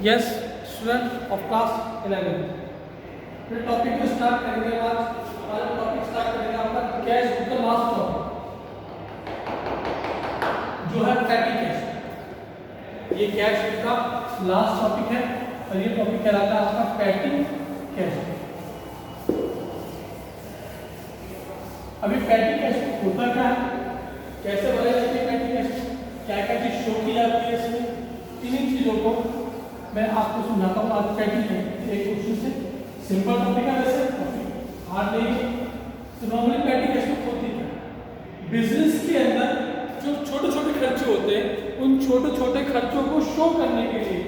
Yes student of class 11, फिर topic को start करेंगे। आज हमारा टॉपिक स्टार्ट करेंगे आपका कैश बुक का लास्ट टॉपिक जो है पैटी कैश। ये कैश बुक का लास्ट टॉपिक है और ये टॉपिक कहलाता है आपका पैटी कैश। अभी पैटी कैश होता क्या है, कैसे बनाई जाती है पैटी कैश, क्या क्या चीज शो की जाती है इसमें, तीन चीजों को मैं आपको समझाता हूँ। आज पैटी कैश एक क्वेश्चन से सिंपल टॉपिक है, वैसे हार्ड नहीं। तो नॉर्मली पैटी कैश होती है बिजनेस के अंदर जो छोटे छोटे खर्चे होते हैं, उन छोटे छोटे खर्चों को शो करने के लिए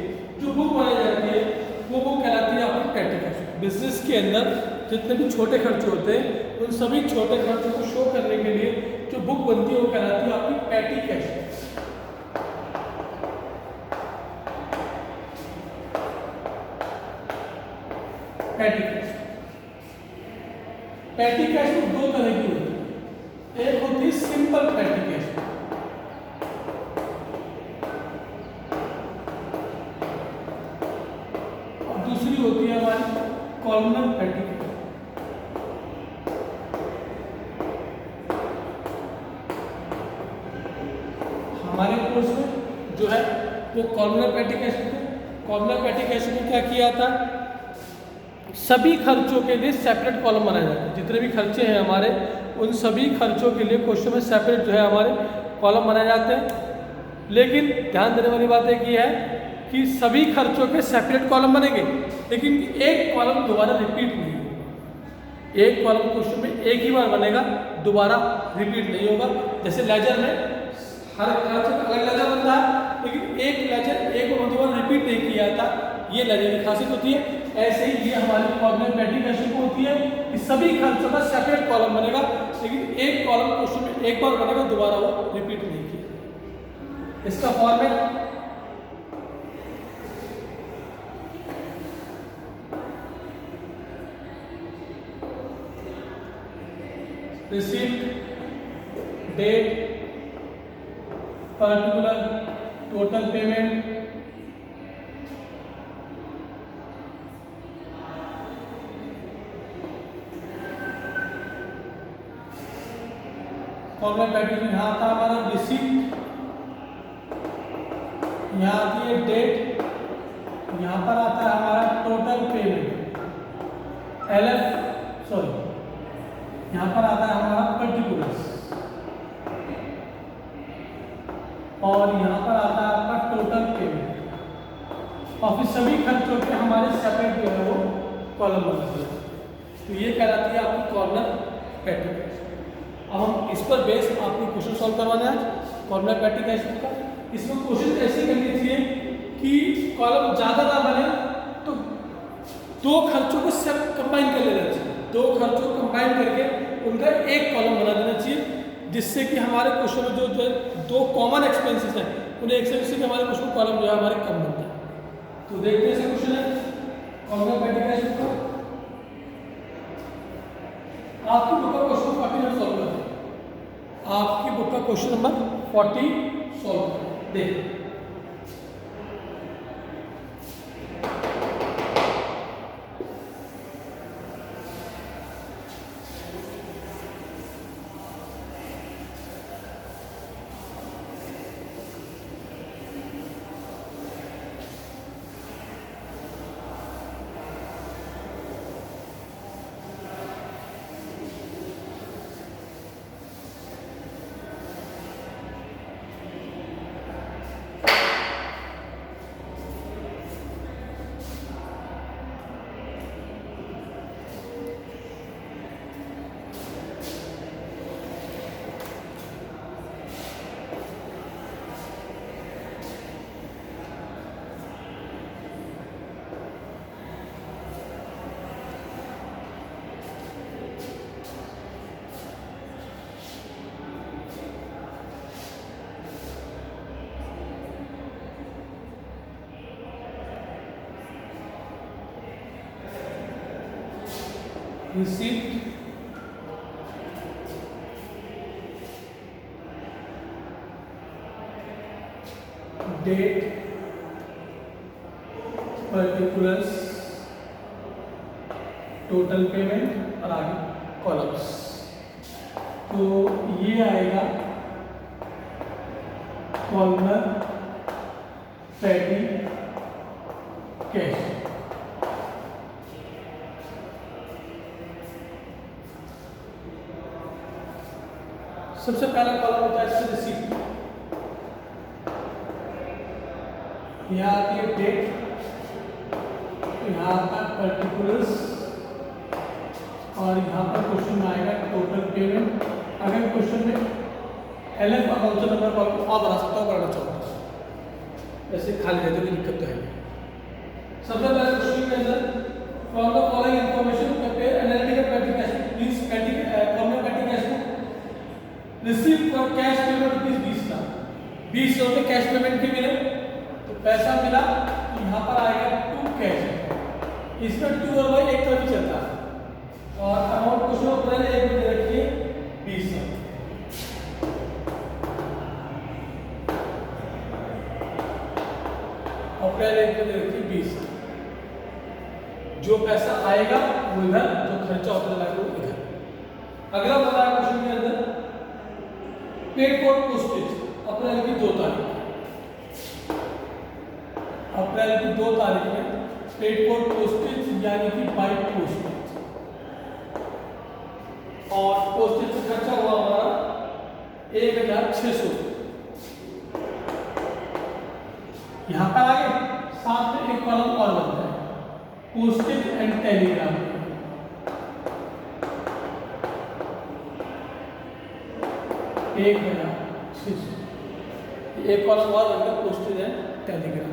जो बुक बनाई जाती है वो बुक कहलाती है आपकी पैटी कैश। बिजनेस के अंदर जितने भी छोटे खर्चे होते हैं उन सभी छोटे खर्चों को शो करने के लिए जो बुक बनती है वो कहलाती है आपकी petty cash. Petty cash, petty cash में दो तरह की होती है। एक होती है सिंपल पैटी कैश और दूसरी होती है हमारी कॉलमनर पैटी कैश। हमारे कोर्स में जो है वो कॉलमनर पैटी कैश है। कॉलमनर पैटी कैश में क्या किया था, सभी खर्चों के लिए सेपरेट कॉलम बनाया जाता है। जितने भी खर्चे हैं हमारे उन सभी खर्चों के लिए क्वेश्चन में सेपरेट जो है हमारे कॉलम बनाए जाते हैं। लेकिन ध्यान देने वाली बात एक ये है कि सभी खर्चों के सेपरेट कॉलम बनेंगे, लेकिन एक कॉलम दोबारा रिपीट नहीं होगा। एक कॉलम क्वेश्चन में एक ही बार बनेगा, दोबारा रिपीट नहीं होगा। जैसे लेजर में हर खर्च अलग लेजर बनता है, लेकिन एक लेजर एक और दोबारा रिपीट नहीं किया जाता। ये लेजर की खासियत होती है। ऐसे ही ये हमारी कॉलमनर पैटी कैश को होती है कि सभी खर्चों का सेपरेट कॉलम बनेगा, लेकिन एक कॉलम क्वेश्चन में एक बार बनेगा, दोबारा वो रिपीट नहीं किया। इसका format receipt, date, particular, total payment, कॉलमनर पैटी में यहाँ आता है हमारा रिसीप्ट, यहाँ आती है डेट, यहाँ पर आता है हमारा टोटल पेमेंट, यहाँ पर आता है हमारा पर्टिकुलर्स, और यहाँ पर आता है आपका टोटल पेमेंट। और फिर सभी खर्चों के हमारे सेपरेट जो है वो कॉलम बनते हैं। तो ये कहलाती है आपकी कॉलमनर पैटी कैश। अब हम इस पर बेस आपको क्वेश्चन सॉल्व करवाना है कॉलमनर पैटी कैश का। इसमें कोशिश ऐसी करनी चाहिए कि कॉलम ज़्यादा ना बने, तो दो खर्चों को सब कंबाइन कर लेना चाहिए। दो खर्चों को कंबाइन करके उनका एक कॉलम बना देना चाहिए, जिससे कि हमारे क्वेश्चन में जो दो कॉमन एक्सपेंसेस हैं उन्हें एक से कि हमारे क्वेश्चन कॉलम जो है हमारे कम बनते हैं। तो देखते हैं ऐसे क्वेश्चन है कॉलमनर पैटी कैश का। आपकी बुक का क्वेश्चन 40 सॉल्व करते हैं। आपकी बुक का क्वेश्चन नंबर 40 सॉल्व करें। देखिए receipt, date, particulars, total payment और आगे कॉलम्स। तो ये आएगा कॉलमर पेटी कैश। सबसे पहला कॉलम होता है इसका रिसीप्ट। यहाँ आती है डेट, यहाँ आता है पर्टिकुलर्स और यहाँ पर क्वेश्चन में आएगा टोटल पेमेंट। अगर क्वेश्चन में LF अकाउंट नंबर को आप बना सकता हो, बनाना चाहो वैसे खाली रहते कोई दिक्कत तो है नहीं। सबसे पहले क्वेश्चन के अंदर from the following information compare analytical पेटी कैश प्लीज पेटी कॉमन पेटी कैश को रिसीव फॉर कैश पेमेंट ₹20 का 20 रुपये कैश पेमेंट के मिले तो पैसा मिला तो यहाँ पर आएगा टू कैश। इसमें टू और वाई एक तरफ ही चलता है और अमाउंट क्वेश्चन में पहले एक में दे रखी है 20। और पहले एक में दे रखी है 20। जो पैसा आएगा वो इधर, जो खर्चा होता है वो इधर। अगला बताया क्वेश्चन के अंदर पेड फॉर पोस्टेज अप्रैल की 2 तारीख, अप्रैल की 2 तारीख में पेड फॉर पोस्टेज यानी कि बाई पोस्टेज, और पोस्टेज का खर्चा हुआ हमारा 1600। यहाँ पर आगे साथ में एक कॉलम और बनता है पोस्टेज एंड टेलीग्राम। एक कॉलम और बनता है postage and Telegram.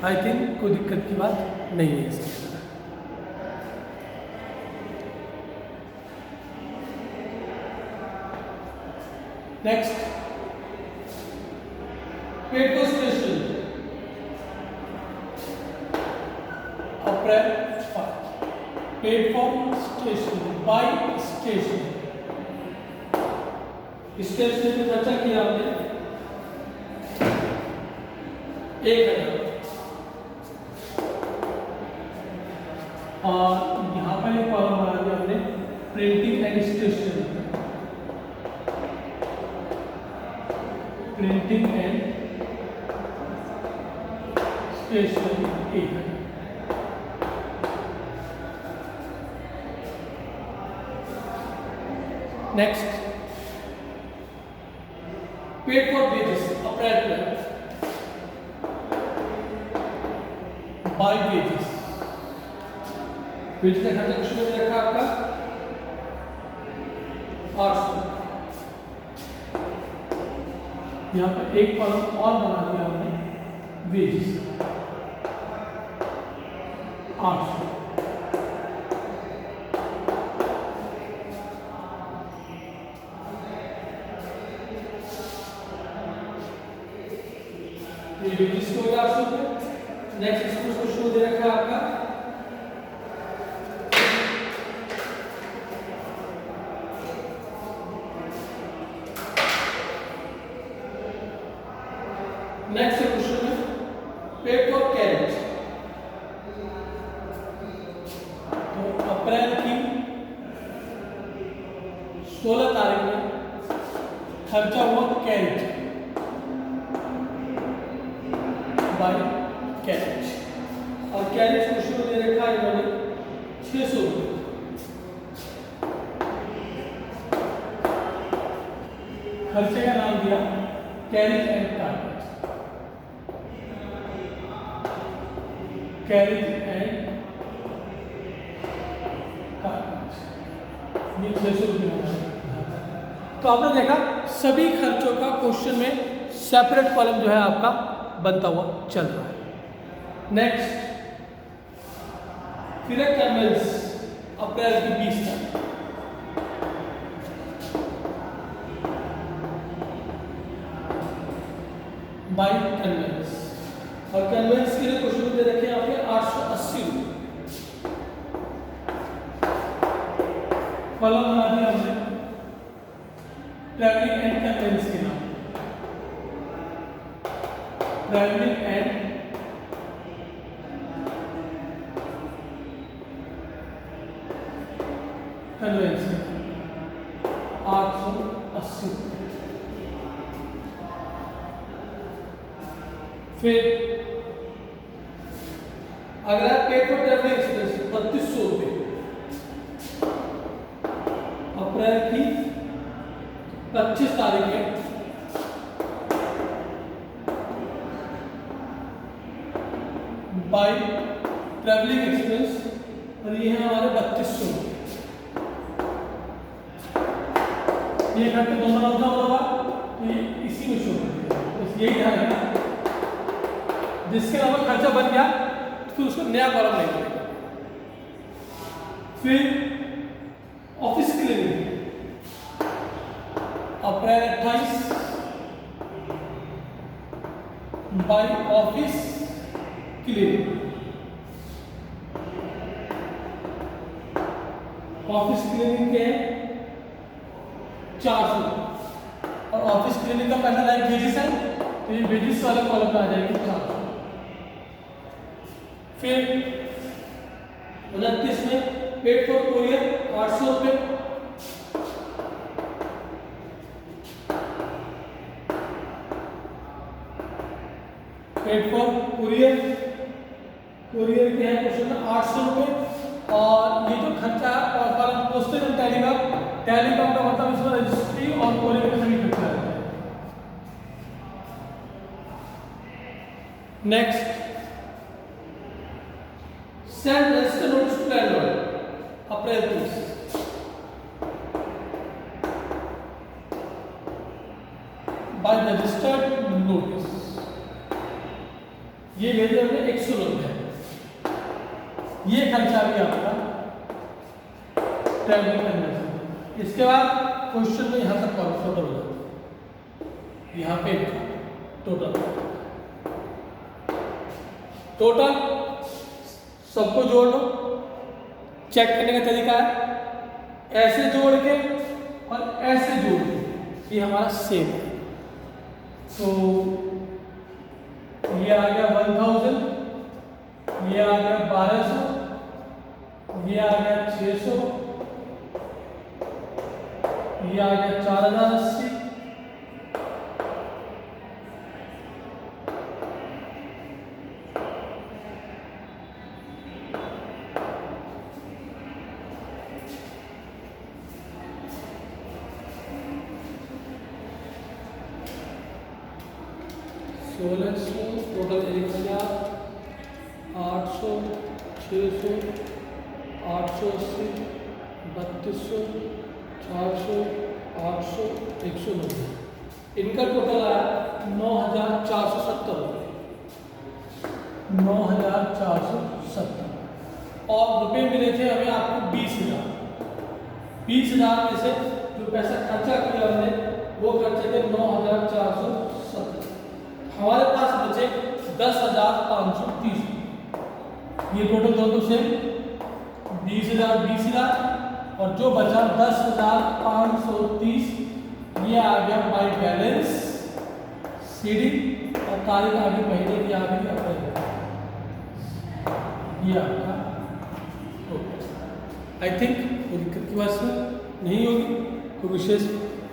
I think कोई दिक्कत की बात नहीं है इसके अंदर। Next paid for station April 5, paid for station by station. Station में खर्चा किया हमने 1000 और यहाँ पर एक कॉलम बना दिया हमने printing and stationery, printing and stationery 1। Next paid for wages अप्रैल में बाई वेजेस। वेजेस का खर्चा कुछ में रखा आपका 800। यहाँ पर एक कॉलम और बना दिया हमने वेजेस 800। ये वेजेस को 800 रुपये। नेक्स्ट इसमें क्वेश्चन दे रखा है आपका नेक्स्ट क्वेश्चन में पेड फॉर कैरेज। तो अप्रैल की 16 तारीख में खर्चा हुआ कैरेज बाई कैरेज, और कैरेज क्वेश्चन में दे रखा है इन्होंने 600 रुपये। खर्चे का नाम दिया कैरेज एंड कार्पेज, कैरेज एंड कार्पेज, ये 600 रुपये। तो आपने देखा सभी खर्चों का क्वेश्चन में सेपरेट कॉलम जो है आपका बनता हुआ चल रहा है। नेक्स्ट फिर कन्वेंस अप्रैल की 20 तारीख, बाई कन्वेंस, और कन्वेंस के लिए क्वेश्चन दे रखे हैं आपके 880 रुपये। कॉलम बना दिया हमने ट्रैवलिंग एंड कन्वेंस के नाम, ट्रैवलिंग एंड फिर अगर आप पेड फॉर ट्रैवलिंग एक्सपेंस 3200 रुपये अप्रैल की 25 तारीख में बाय ट्रैवलिंग एक्सपेंस, और ये है हमारे 3200। ये खर्च दोनों लफ्जा होगा तो ये इसी में शो करते हैं, बस यही ध्यान रखना। जिसके अलावा खर्चा बन गया तो उसको नया कॉलम नहीं मिलेगा। फिर office cleaning April 28 by office cleaning. Office cleaning के 400 और ऑफिस क्लीनिंग का पहला लाइन वेजिस है तो ये वेजिस वाले कॉलम में आ जाएंगे 400। फिर 29 में पेड फॉर कोरियर 800 रुपये। पेड फॉर कुरियर, कुरियर के हैं क्वेश्चन में 800 रुपये। और ये जो खर्चा है और पोस्टेज एंड टेलीग्राम, टेलीग्राम का मतलब इसमें रजिस्ट्री और कोरियर के सभी खर्चा है। Next send register notice to landlord April 30 by registered notice. ये भेजे हमने 100 रुपये। ये खर्चा भी आपका ट्रैवलिंग करने से। इसके बाद क्वेश्चन में यहाँ तक टोटल हो जाता है, यहाँ पे टोटल सबको जोड़ लो। चेक करने का तरीका है ऐसे जोड़ के और ऐसे जोड़ के, ये हमारा सेम है। तो ये आ गया 1000, ये आ गया 1200, ये आ गया 600, ये आ गया 4080, टोटल 1000, 800, 600, 880, 3200, 400, 800, 190। इनका टोटल आया 9470 रुपये। 9470 और रुपये मिले थे हमें आपको 20,000। 20,000 में से जो पैसा खर्चा किया हमने वो खर्चे थे 9470। हमारे पास बचे 10,530। ये टोटल दोनों से 20,000 20,000 और जो बचा 10,530 ये आ गया बाय बैलेंस सीडी और तारीख आ गई महीने की, आ गई अप्रैल। ये आपका आई थिंक कोई दिक्कत की बात इसमें नहीं होगी, कोई विशेष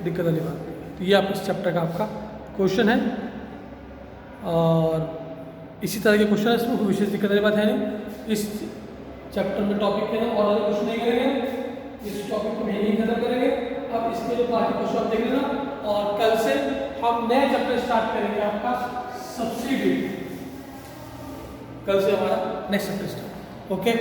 दिक्कत वाली बात नहीं। तो ये आप इस चैप्टर का आपका क्वेश्चन है और इसी तरह के क्वेश्चन है, इसमें कोई विशेष दिक्कत वाली बात है नहीं। इस चैप्टर में टॉपिक के और वाले क्वेश्चन नहीं करेंगे, इस टॉपिक को यहीं खत्म करेंगे। अब इसके जो बाकी क्वेश्चन आप देख लेना और कल से हम नए चैप्टर स्टार्ट करेंगे आपका सब्सिडी। कल से हमारा नेक्स्ट चैप्टर स्टार्ट। ओके।